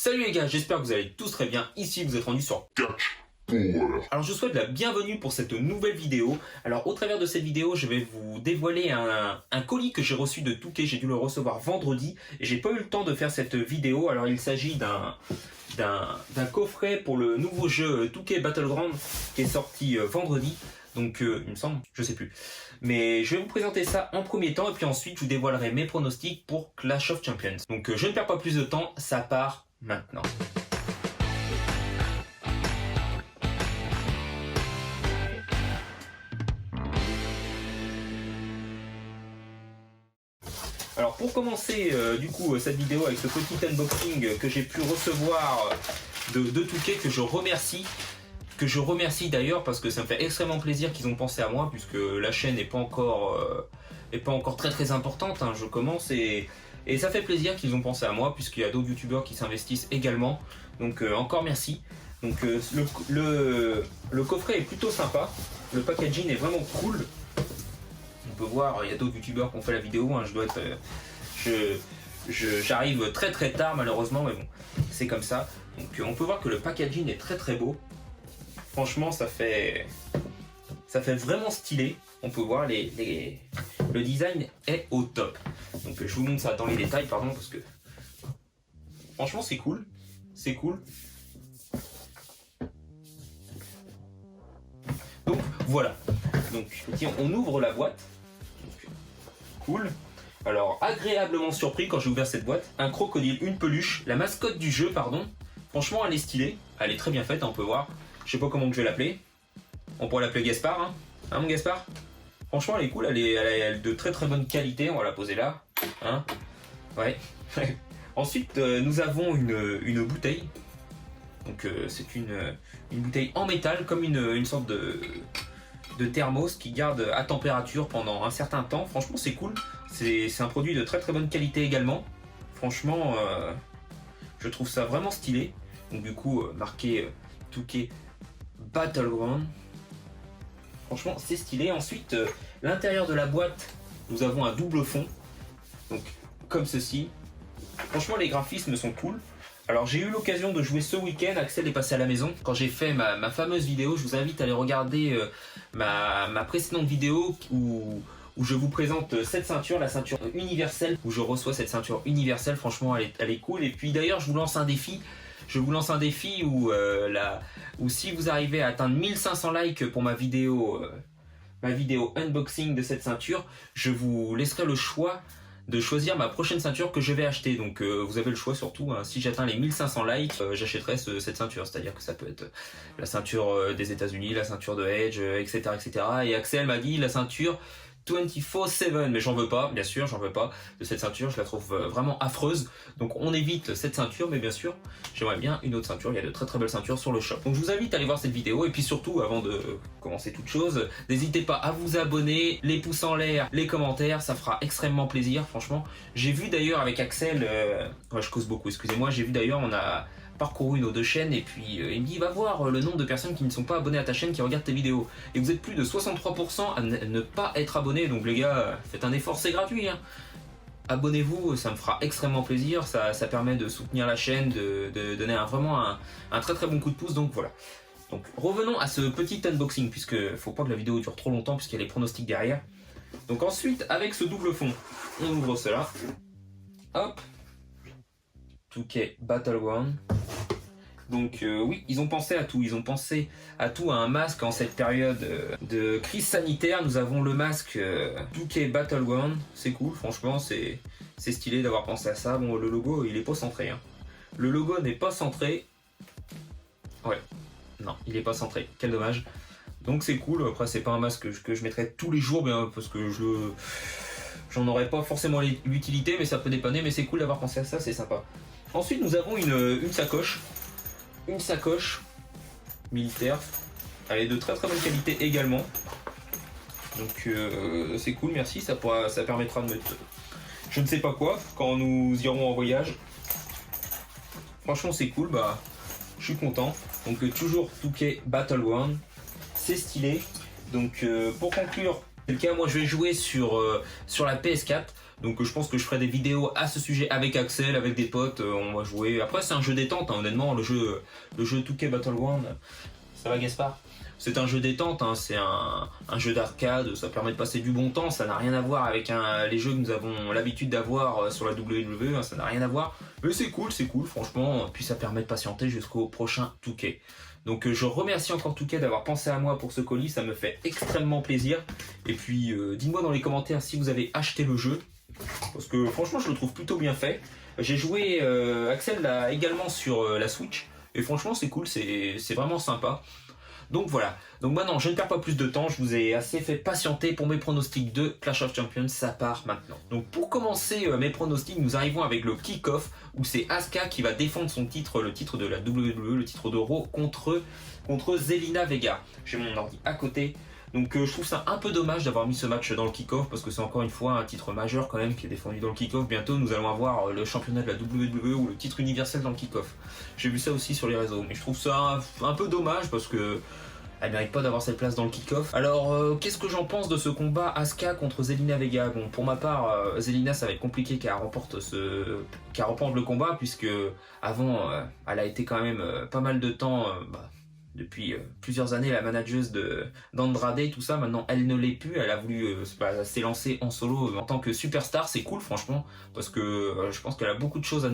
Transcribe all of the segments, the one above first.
Salut les gars, j'espère que vous allez tous très bien. Ici vous êtes rendus sur Catch Power. Alors je vous souhaite la bienvenue pour cette nouvelle vidéo. Alors au travers de cette vidéo, je vais vous dévoiler un colis que j'ai reçu de Touquet. J'ai dû le recevoir vendredi et j'ai pas eu le temps de faire cette vidéo. Alors il s'agit d'un coffret pour le nouveau jeu Touquet Battleground qui est sorti vendredi. Donc il me semble, je sais plus. Mais je vais vous présenter ça en premier temps et puis ensuite je vous dévoilerai mes pronostics pour Clash of Champions. Donc je ne perds pas plus de temps, ça part maintenant. Alors pour commencer cette vidéo avec ce petit unboxing que j'ai pu recevoir de Touquet, que je remercie d'ailleurs parce que ça me fait extrêmement plaisir qu'ils ont pensé à moi, puisque la chaîne n'est pas encore très importante, hein. Je commence et ça fait plaisir qu'ils ont pensé à moi, puisqu'il y a d'autres youtubeurs qui s'investissent également, donc encore merci. Donc le coffret est plutôt sympa, le packaging est vraiment cool. On peut voir, il y a d'autres youtubeurs qui ont fait la vidéo, hein. J'arrive très tard malheureusement, mais bon, c'est comme ça. Donc on peut voir que le packaging est très beau. Franchement, ça fait vraiment stylé. On peut voir le design est au top. Donc je vous montre ça dans les détails, pardon, parce que franchement c'est cool. C'est cool. Donc voilà. Donc on ouvre la boîte. Donc, cool. Alors agréablement surpris quand j'ai ouvert cette boîte. Un crocodile, une peluche, la mascotte du jeu, pardon. Franchement elle est stylée. Elle est très bien faite, on peut voir. Je sais pas comment que je vais l'appeler. On pourrait l'appeler Gaspard, hein. Hein mon Gaspard? Franchement elle est cool, elle est de très bonne qualité. On va la poser là, hein. Ouais. Ensuite nous avons une bouteille. Donc c'est une bouteille en métal, comme une sorte de thermos qui garde à température pendant un certain temps. Franchement c'est cool. C'est un produit de très bonne qualité également. Franchement je trouve ça vraiment stylé. Donc du coup marqué Touquet Battleground. Franchement c'est stylé. Ensuite l'intérieur de la boîte, nous avons un double fond, donc comme ceci. Franchement les graphismes sont cool. Alors j'ai eu l'occasion de jouer ce week-end, Axel est passé à la maison quand j'ai fait ma fameuse vidéo. Je vous invite à aller regarder ma précédente vidéo où je vous présente cette ceinture, la ceinture universelle, où je reçois cette ceinture universelle. Franchement elle est cool. Et puis d'ailleurs je vous lance un défi. Où si vous arrivez à atteindre 1500 likes pour ma vidéo unboxing de cette ceinture, je vous laisserai le choix de choisir ma prochaine ceinture que je vais acheter. Donc vous avez le choix surtout, hein. Si j'atteins les 1500 likes, j'achèterai cette ceinture. C'est-à-dire que ça peut être la ceinture des États-Unis, la ceinture de Edge, etc. Et Axel m'a dit la ceinture 24/7, mais j'en veux pas, bien sûr, j'en veux pas de cette ceinture, je la trouve vraiment affreuse. Donc on évite cette ceinture, mais bien sûr, j'aimerais bien une autre ceinture. Il y a de très belles ceintures sur le shop. Donc je vous invite à aller voir cette vidéo, et puis surtout, avant de commencer toute chose, n'hésitez pas à vous abonner, les pouces en l'air, les commentaires, ça fera extrêmement plaisir, franchement. J'ai vu d'ailleurs avec Axel, ouais, je cause beaucoup, excusez-moi, j'ai vu d'ailleurs, on a parcouru nos deux chaînes, et puis il me dit va voir le nombre de personnes qui ne sont pas abonnées à ta chaîne qui regardent tes vidéos, et vous êtes plus de 63% à ne pas être abonnés. Donc les gars, faites un effort, c'est gratuit, hein. Abonnez-vous, ça me fera extrêmement plaisir, ça permet de soutenir la chaîne, de donner vraiment un très bon coup de pouce. Donc voilà. Donc revenons à ce petit unboxing, puisque faut pas que la vidéo dure trop longtemps, puisqu'il y a les pronostics derrière. Donc ensuite, avec ce double fond, on ouvre cela, hop, Touquet Battleground. Donc oui, ils ont pensé à tout. Ils ont pensé à tout, à un masque en cette période de crise sanitaire. Nous avons le masque Touquet Battleground. C'est cool, franchement, c'est stylé d'avoir pensé à ça. Bon, le logo, il est pas centré, hein. Le logo n'est pas centré. Ouais, non, il est pas centré. Quel dommage. Donc c'est cool. Après, c'est pas un masque que je mettrais tous les jours, bien, parce que j'en aurais pas forcément l'utilité, mais ça peut dépanner. Mais c'est cool d'avoir pensé à ça, c'est sympa. Ensuite, nous avons une sacoche. Une sacoche militaire, elle est de très bonne qualité également, donc c'est cool, merci. Ça permettra de mettre je ne sais pas quoi quand nous irons en voyage. Franchement c'est cool, bah je suis content. Donc toujours Touquet Battleground, c'est stylé. Donc pour conclure, c'est le cas, moi je vais jouer sur la PS4. Donc je pense que je ferai des vidéos à ce sujet avec Axel, avec des potes, on va jouer. Après c'est un jeu détente, hein, honnêtement, le jeu 2K Battleground. Ça va Gaspard? C'est un jeu détente, hein, c'est un jeu d'arcade, ça permet de passer du bon temps, ça n'a rien à voir avec les jeux que nous avons l'habitude d'avoir sur la WWE, hein, ça n'a rien à voir. Mais c'est cool, franchement, puis ça permet de patienter jusqu'au prochain 2K. Donc je remercie encore 2K d'avoir pensé à moi pour ce colis, ça me fait extrêmement plaisir. Et puis dites-moi dans les commentaires si vous avez acheté le jeu, parce que franchement je le trouve plutôt bien fait. J'ai joué, Axel l'a également sur la Switch, et franchement c'est cool, c'est vraiment sympa. Donc voilà, donc maintenant je ne perds pas plus de temps, je vous ai assez fait patienter pour mes pronostics de Clash of Champions, ça part maintenant. Donc pour commencer mes pronostics, nous arrivons avec le kick-off, où c'est Asuka qui va défendre son titre, le titre de la WWE, le titre d'Euro, contre Zelina Vega. J'ai mon ordi à côté, donc je trouve ça un peu dommage d'avoir mis ce match dans le kick-off, parce que c'est encore une fois un titre majeur quand même qui est défendu dans le kick-off. Bientôt nous allons avoir le championnat de la WWE ou le titre universel dans le kick-off. J'ai vu ça aussi sur les réseaux, mais je trouve ça un peu dommage parce que elle mérite pas d'avoir cette place dans le kick-off. Alors, qu'est-ce que j'en pense de ce combat Asuka contre Zelina Vega? Bon, pour ma part, Zelina, ça va être compliqué qu'elle remporte le combat, puisque avant, elle a été quand même pas mal de temps, depuis plusieurs années, la manageuse d'Andrade, tout ça. Maintenant, elle ne l'est plus. Elle a voulu s'élancer en solo en tant que superstar. C'est cool, franchement, parce que je pense qu'elle a beaucoup de choses à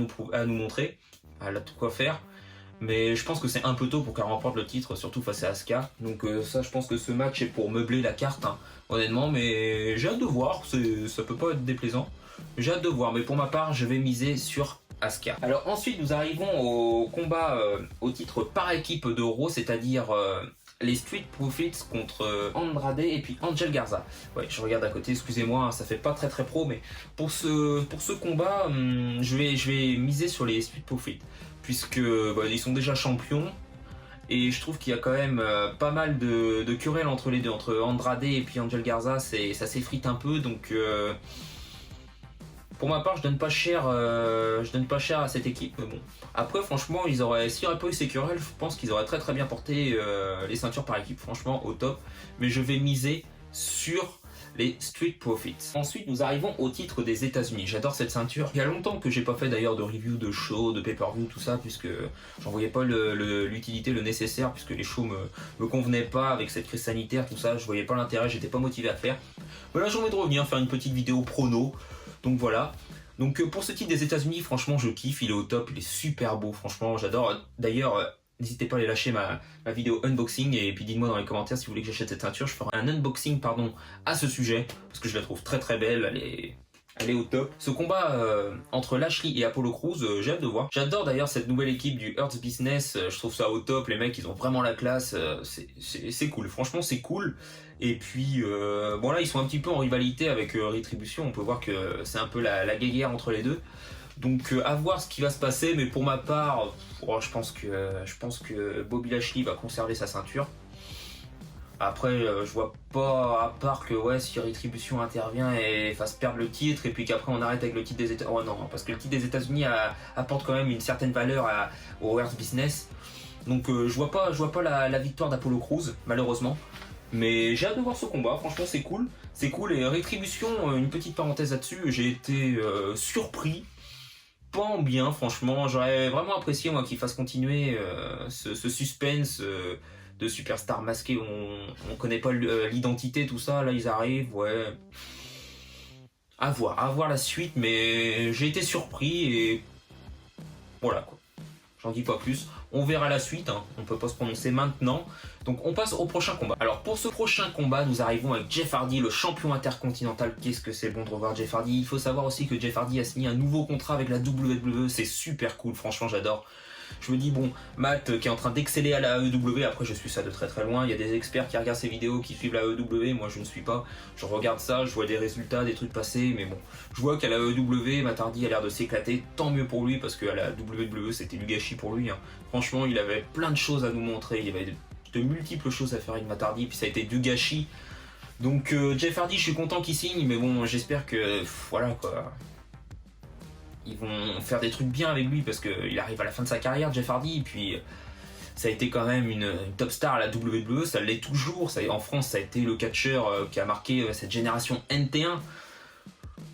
nous montrer. Elle a de quoi faire. Mais je pense que c'est un peu tôt pour qu'elle remporte le titre, surtout face à Asuka. Donc ça, je pense que ce match est pour meubler la carte, hein, honnêtement. Mais j'ai hâte de voir, ça peut pas être déplaisant. J'ai hâte de voir, mais pour ma part, je vais miser sur Asuka. Alors ensuite, nous arrivons au combat au titre par équipe d'Euro, c'est-à-dire les Street Profits contre Andrade et puis Angel Garza. Ouais, je regarde à côté, excusez-moi, hein, ça fait pas très pro, mais pour ce combat, je vais miser sur les Street Profits, puisque ils sont déjà champions, et je trouve qu'il y a quand même pas mal de querelles entre les deux, entre Andrade et puis Angel Garza, ça s'effrite un peu, donc pour ma part je donne pas cher à cette équipe, mais bon. Après franchement, s'il n'y aurait pas eu ces querelles, je pense qu'ils auraient très bien porté les ceintures par équipe, franchement au top, mais je vais miser sur les Street Profits. Ensuite, nous arrivons au titre des États-Unis. J'adore cette ceinture. Il y a longtemps que j'ai pas fait d'ailleurs de review de show, de pay-per-view, tout ça, puisque j'en voyais pas l'utilité, le nécessaire, puisque les shows me convenaient pas avec cette crise sanitaire, tout ça. Je voyais pas l'intérêt, j'étais pas motivé à faire. Voilà, j'ai envie de revenir faire une petite vidéo prono. Donc voilà. Donc pour ce titre des États-Unis, franchement, je kiffe. Il est au top, il est super beau. Franchement, j'adore. D'ailleurs, n'hésitez pas à aller lâcher ma vidéo unboxing, et puis dites-moi dans les commentaires si vous voulez que j'achète cette ceinture. Je ferai un unboxing à ce sujet, parce que je la trouve très belle, elle est au top. Ce combat entre Lashley et Apollo Crews, j'ai hâte de voir. J'adore d'ailleurs cette nouvelle équipe du Hurt Business, je trouve ça au top, les mecs ils ont vraiment la classe, c'est cool, franchement c'est cool. Et puis bon là ils sont un petit peu en rivalité avec Retribution, on peut voir que c'est un peu la guéguerre entre les deux. Donc à voir ce qui va se passer, mais pour ma part, je pense que Bobby Lashley va conserver sa ceinture. Après, je vois pas, à part que si Retribution intervient et fasse perdre le titre, et puis qu'après on arrête avec le titre des États-Unis. Oh non, parce que le titre des États-Unis apporte quand même une certaine valeur au Earth Business. Donc je vois pas la victoire d'Apollo Crews, malheureusement. Mais j'ai hâte de voir ce combat, franchement c'est cool. C'est cool, et Retribution, une petite parenthèse là-dessus, j'ai été surpris. Pas en bien, franchement. J'aurais vraiment apprécié moi qu'ils fassent continuer ce suspense de superstar masqué, on connaît pas l'identité, tout ça. Là ils arrivent, ouais. À voir la suite, mais j'ai été surpris et voilà quoi. J'en dis pas plus. On verra la suite, hein. On peut pas se prononcer maintenant. Donc on passe au prochain combat. Alors pour ce prochain combat, nous arrivons avec Jeff Hardy, le champion intercontinental. Qu'est-ce que c'est bon de revoir Jeff Hardy. Il faut savoir aussi que Jeff Hardy a signé un nouveau contrat avec la WWE. C'est super cool, franchement j'adore. Je me dis bon, Matt qui est en train d'exceller à la AEW, après je suis ça de très loin, il y a des experts qui regardent ces vidéos, qui suivent la AEW, moi je ne suis pas, je regarde ça, je vois des résultats, des trucs passer, mais bon, je vois qu'à la AEW, Matt Hardy a l'air de s'éclater, tant mieux pour lui, parce qu'à la WWE c'était du gâchis pour lui, hein. Franchement il avait plein de choses à nous montrer, il y avait de multiples choses à faire avec Matt Hardy, puis ça a été du gâchis. Donc Jeff Hardy, je suis content qu'il signe, mais bon, j'espère que, voilà quoi, ils vont faire des trucs bien avec lui, parce qu'il arrive à la fin de sa carrière, Jeff Hardy, et puis ça a été quand même une top star à la WWE, ça l'est toujours, en France ça a été le catcheur qui a marqué cette génération NT1.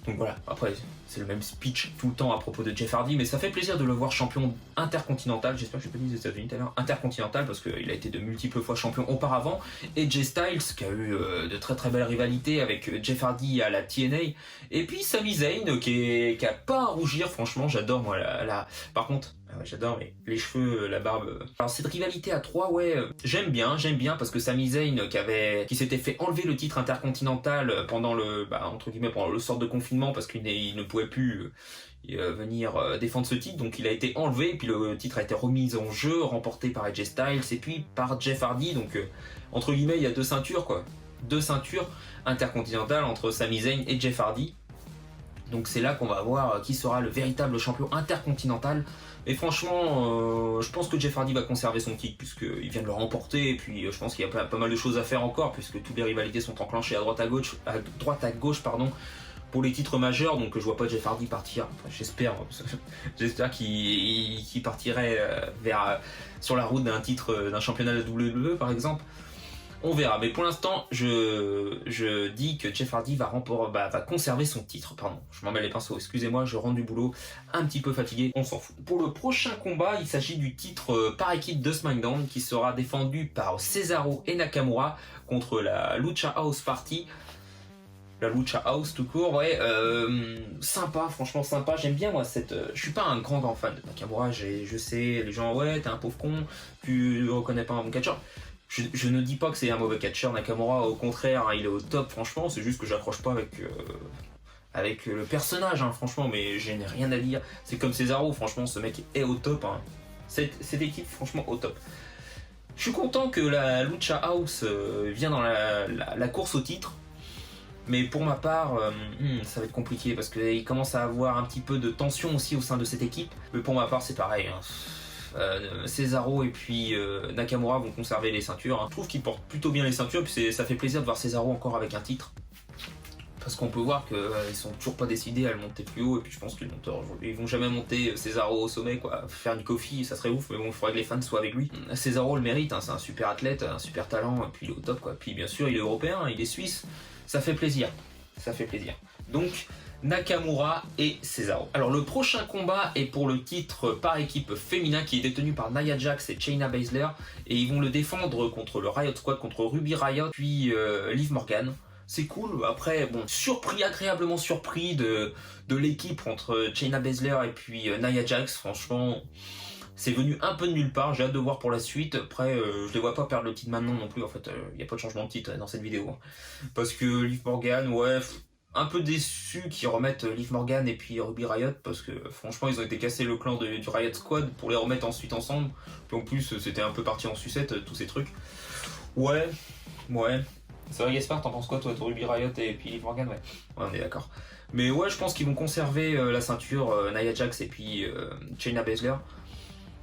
Donc voilà, après c'est le même speech tout le temps à propos de Jeff Hardy, mais ça fait plaisir de le voir champion intercontinental, j'espère que je n'ai pas dit des États-Unis tout à l'heure, intercontinental, parce qu'il a été de multiples fois champion auparavant, et Jay Styles qui a eu de très très belles rivalités avec Jeff Hardy à la TNA, et puis Sami Zayn qui a pas à rougir, franchement j'adore moi par contre, ouais, j'adore mais les cheveux, la barbe. Alors cette rivalité à 3, ouais, j'aime bien parce que Sami Zayn qui s'était fait enlever le titre intercontinental pendant entre guillemets pendant le sort de confinement parce qu'il ne pouvait plus venir défendre ce titre, donc il a été enlevé et puis le titre a été remis en jeu, remporté par AJ Styles et puis par Jeff Hardy, donc entre guillemets il y a 2 ceintures quoi, 2 ceintures intercontinentales entre Sami Zayn et Jeff Hardy. Donc c'est là qu'on va voir qui sera le véritable champion intercontinental. Et franchement, je pense que Jeff Hardy va conserver son titre puisqu'il vient de le remporter. Et puis je pense qu'il y a pas mal de choses à faire encore puisque toutes les rivalités sont enclenchées à droite à gauche, pour les titres majeurs. Donc je vois pas Jeff Hardy partir. Enfin, j'espère qu'il partirait sur la route d'un titre, d'un championnat de WWE par exemple. On verra, mais pour l'instant, je dis que Jeff Hardy va conserver son titre. Pardon, je m'en mets les pinceaux, excusez-moi, je rentre du boulot un petit peu fatigué, on s'en fout. Pour le prochain combat, il s'agit du titre par équipe de SmackDown qui sera défendu par Cesaro et Nakamura contre la Lucha House Party. La Lucha House tout court, ouais, sympa, franchement sympa, j'aime bien moi je suis pas un grand fan de Nakamura, je sais, les gens, ouais, t'es un pauvre con, tu reconnais pas un bon catcheur. Je ne dis pas que c'est un mauvais catcheur, Nakamura, au contraire, hein, il est au top, franchement, c'est juste que j'accroche pas avec le personnage, hein, franchement, mais je n'ai rien à dire. C'est comme Cesaro, franchement, ce mec est au top, hein. Cette équipe, franchement, au top. Je suis content que la Lucha House vienne dans la course au titre, mais pour ma part, ça va être compliqué parce qu'il commence à avoir un petit peu de tension aussi au sein de cette équipe, mais pour ma part, c'est pareil, hein. Cesaro et puis Nakamura vont conserver les ceintures. Je trouve qu'ils portent plutôt bien les ceintures, puis ça fait plaisir de voir Cesaro encore avec un titre. Parce qu'on peut voir qu'ils sont toujours pas décidés à le monter plus haut, et puis je pense qu'ils vont jamais monter Cesaro au sommet, quoi. Faire du Kofi, ça serait ouf, mais bon, il faudrait que les fans soient avec lui. Cesaro le mérite, hein, c'est un super athlète, un super talent, et puis il est au top, quoi. Puis bien sûr, il est européen, il est suisse, ça fait plaisir. Ça fait plaisir. Donc, Nakamura et Cesaro. Alors le prochain combat est pour le titre par équipe féminin qui est détenu par Nia Jax et Shayna Baszler et ils vont le défendre contre le Riot Squad, contre Ruby Riott puis Liv Morgan. C'est cool, après bon, agréablement surpris de l'équipe entre Shayna Baszler et puis Nia Jax, franchement c'est venu un peu de nulle part, j'ai hâte de voir pour la suite. Après, je les vois pas perdre le titre maintenant non plus, en fait, il n'y a pas de changement de titre dans cette vidéo. Parce que Liv Morgan, ouais, un peu déçu qu'ils remettent Liv Morgan et puis Ruby Riott, parce que franchement, ils ont été cassés le clan du Riot Squad pour les remettre ensuite ensemble. Puis en plus, c'était un peu parti en sucette, tous ces trucs. Ouais. C'est vrai, Gaspard, t'en penses quoi, toi, de Ruby Riott et puis Liv Morgan? Ouais, on est d'accord. Mais ouais, je pense qu'ils vont conserver la ceinture, Nia Jax et puis Shayna Baszler.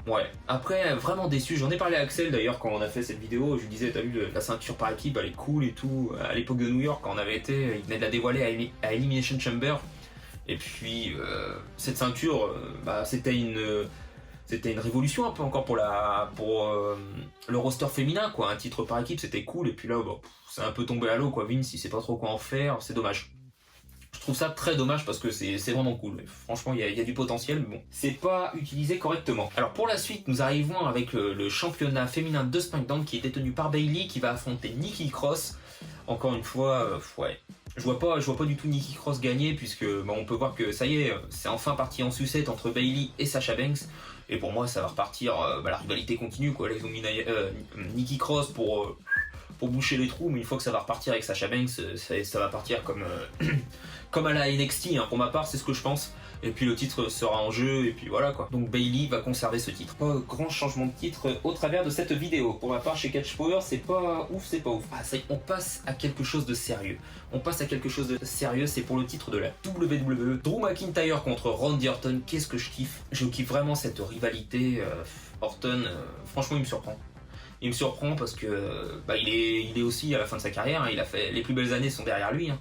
Ouais, après vraiment déçu, j'en ai parlé à Axel d'ailleurs quand on a fait cette vidéo, je lui disais t'as vu la ceinture par équipe, elle est cool et tout, à l'époque de New York quand on avait été, il venait de la dévoiler à Elimination Chamber, et puis cette ceinture, c'était une révolution un peu encore pour le roster féminin quoi, un titre par équipe c'était cool, et puis là bon, c'est un peu tombé à l'eau quoi, Vince il sait pas trop quoi en faire, c'est dommage. Je trouve ça très dommage parce que c'est vraiment cool. Franchement, il y a du potentiel, mais bon, c'est pas utilisé correctement. Alors pour la suite, nous arrivons avec le championnat féminin de SmackDown qui est détenu par Bayley, qui va affronter Nikki Cross. Encore une fois, ouais, je vois pas du tout Nikki Cross gagner puisque on peut voir que ça y est, c'est enfin parti en sucette entre Bayley et Sasha Banks. Et pour moi, ça va repartir. La rivalité continue quoi. Là, ils ont mis Nikki Cross pour boucher les trous, mais une fois que ça va repartir avec Sasha Banks, ça va partir comme à la NXT, hein. Pour ma part, c'est ce que je pense. Et puis le titre sera en jeu, et puis voilà quoi. Donc Bayley va conserver ce titre. Pas grand changement de titre au travers de cette vidéo. Pour ma part, chez Catch Power, c'est pas ouf. Ah, ça y est, on passe à quelque chose de sérieux. C'est pour le titre de la WWE. Drew McIntyre contre Randy Orton. Qu'est-ce que je kiffe. Je kiffe vraiment cette rivalité. Orton, franchement, il me surprend. Il me surprend parce que il est aussi à la fin de sa carrière, hein. Il a fait les plus belles années sont derrière lui, hein,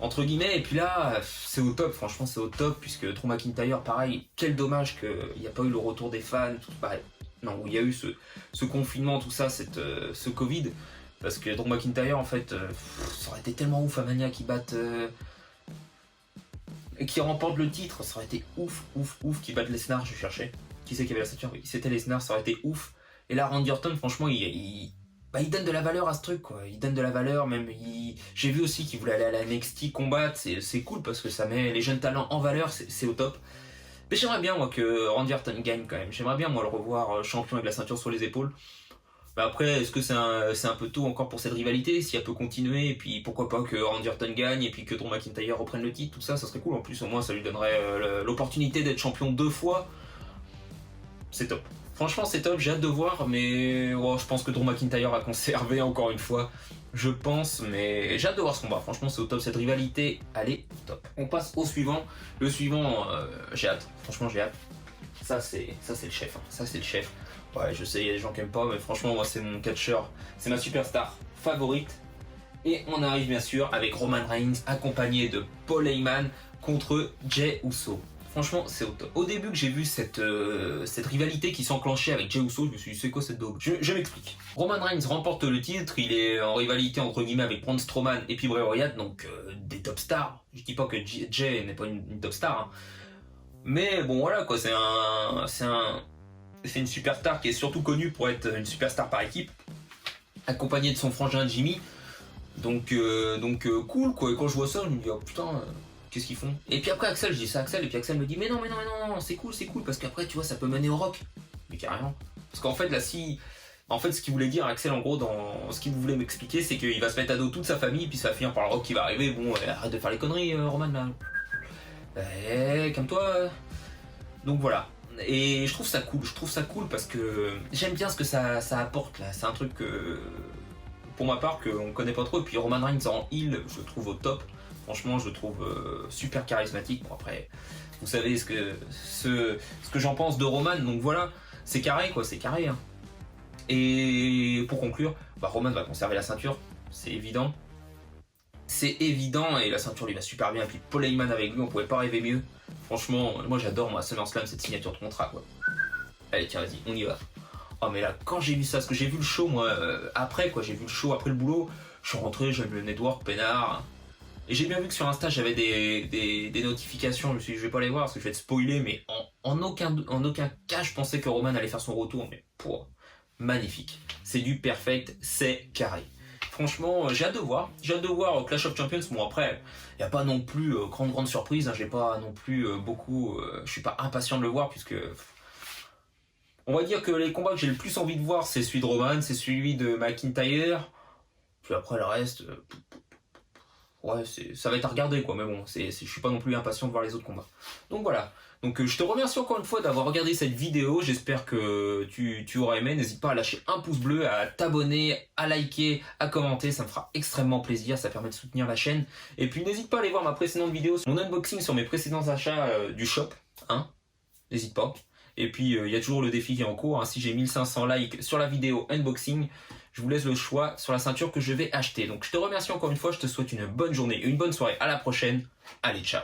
entre guillemets, et puis là c'est au top, franchement c'est au top, puisque Drew McIntyre pareil, quel dommage qu'il n'y a pas eu le retour des fans, tout pareil. Non, où il y a eu ce confinement, tout ça, ce Covid, parce que Drew McIntyre en fait ça aurait été tellement ouf à Mania qu'il batte et qui remporte le titre, ça aurait été ouf, qui batte Lesnar, je cherchais. Qui c'est qui avait la ceinture? Oui, c'était Lesnar, ça aurait été ouf. Et là, Randy Orton, franchement, il donne de la valeur à ce truc, quoi. Il donne de la valeur, même. J'ai vu aussi qu'il voulait aller à la NXT combattre, c'est cool parce que ça met les jeunes talents en valeur, c'est au top. Mais j'aimerais bien, moi, que Randy Orton gagne quand même. J'aimerais bien, moi, le revoir champion avec la ceinture sur les épaules. Bah après, est-ce que c'est un peu tôt encore pour cette rivalité? Si elle peut continuer, et puis pourquoi pas que Randy Orton gagne, et puis que Drew McIntyre reprenne le titre, tout ça, ça serait cool. En plus, au moins, ça lui donnerait l'opportunité d'être champion 2 fois. C'est top. Franchement, c'est top, j'ai hâte de voir, mais oh, je pense que Drew McIntyre a conservé encore une fois. Je pense, mais j'ai hâte de voir ce combat. Franchement, c'est au top. Cette rivalité, elle est top. On passe au suivant. Le suivant, j'ai hâte. Franchement, j'ai hâte. Ça, c'est le chef. Hein. Ça, c'est le chef. Ouais, je sais, il y a des gens qui aiment pas, mais franchement, moi, c'est mon catcheur. C'est ma superstar favorite. Et on arrive bien sûr avec Roman Reigns accompagné de Paul Heyman contre Jey Uso. Franchement, c'est au top. Au début que j'ai vu cette rivalité qui s'enclenchait avec Jey Uso, je me suis dit, c'est quoi cette daube? Je m'explique. Roman Reigns remporte le titre, il est en rivalité entre guillemets avec Braun Strowman et puis Bray Wyatt, donc des top stars. Je dis pas que Jey n'est pas une top star, hein. Mais bon voilà quoi, c'est une superstar qui est surtout connue pour être une superstar par équipe, accompagnée de son frangin Jimmy. Donc cool quoi, et quand je vois ça, je me dis oh putain, qu'est-ce qu'ils font? Et puis après Axel, je dis ça à Axel, et puis Axel me dit mais non, c'est cool, parce qu'après tu vois, ça peut mener au rock. Mais carrément. Parce qu'en fait là, ce qu'il voulait dire Axel en gros, dans ce qu'il voulait m'expliquer, c'est qu'il va se mettre à dos toute sa famille, puis ça va finir par le rock qui va arriver. Bon, arrête de faire les conneries, Roman là. Calme-toi. Donc voilà. Et je trouve ça cool parce que j'aime bien ce que ça apporte là. C'est un truc que, pour ma part, qu'on connaît pas trop. Et puis Roman Reigns en heel, je le trouve au top. Franchement, je le trouve super charismatique. Bon après, vous savez ce que j'en pense de Roman. Donc voilà, c'est carré quoi, c'est carré. Hein. Et pour conclure, Roman va conserver la ceinture, c'est évident. C'est évident et la ceinture lui va super bien. Et puis Paul Heyman avec lui, on pouvait pas rêver mieux. Franchement, moi j'adore moi SummerSlam, cette signature de contrat quoi. Allez tiens vas-y, on y va. Oh mais là quand j'ai vu ça, parce que j'ai vu le show moi après quoi, j'ai vu le show après le boulot, je suis rentré, j'ai vu le network, peinard. Et j'ai bien vu que sur Insta j'avais des notifications, je me suis dit je vais pas les voir parce que je vais être spoilé, mais en aucun cas je pensais que Roman allait faire son retour, mais pour magnifique. C'est du perfect, c'est carré. Franchement, j'ai hâte de voir Clash of Champions. Bon après, il n'y a pas non plus grande surprise, hein. J'ai pas non plus beaucoup, je suis pas impatient de le voir puisque on va dire que les combats que j'ai le plus envie de voir, c'est celui de Roman, c'est celui de McIntyre. Puis après le reste, ouais, ça va être à regarder quoi, mais bon, je suis pas non plus impatient de voir les autres combats. Donc voilà. Donc je te remercie encore une fois d'avoir regardé cette vidéo, j'espère que tu auras aimé, n'hésite pas à lâcher un pouce bleu, à t'abonner, à liker, à commenter, ça me fera extrêmement plaisir, ça permet de soutenir la chaîne. Et puis n'hésite pas à aller voir ma précédente vidéo, mon unboxing sur mes précédents achats du shop, hein, n'hésite pas. Et puis il y a toujours le défi qui est en cours, hein. Si j'ai 1500 likes sur la vidéo unboxing, je vous laisse le choix sur la ceinture que je vais acheter. Donc je te remercie encore une fois, je te souhaite une bonne journée et une bonne soirée, à la prochaine, allez ciao.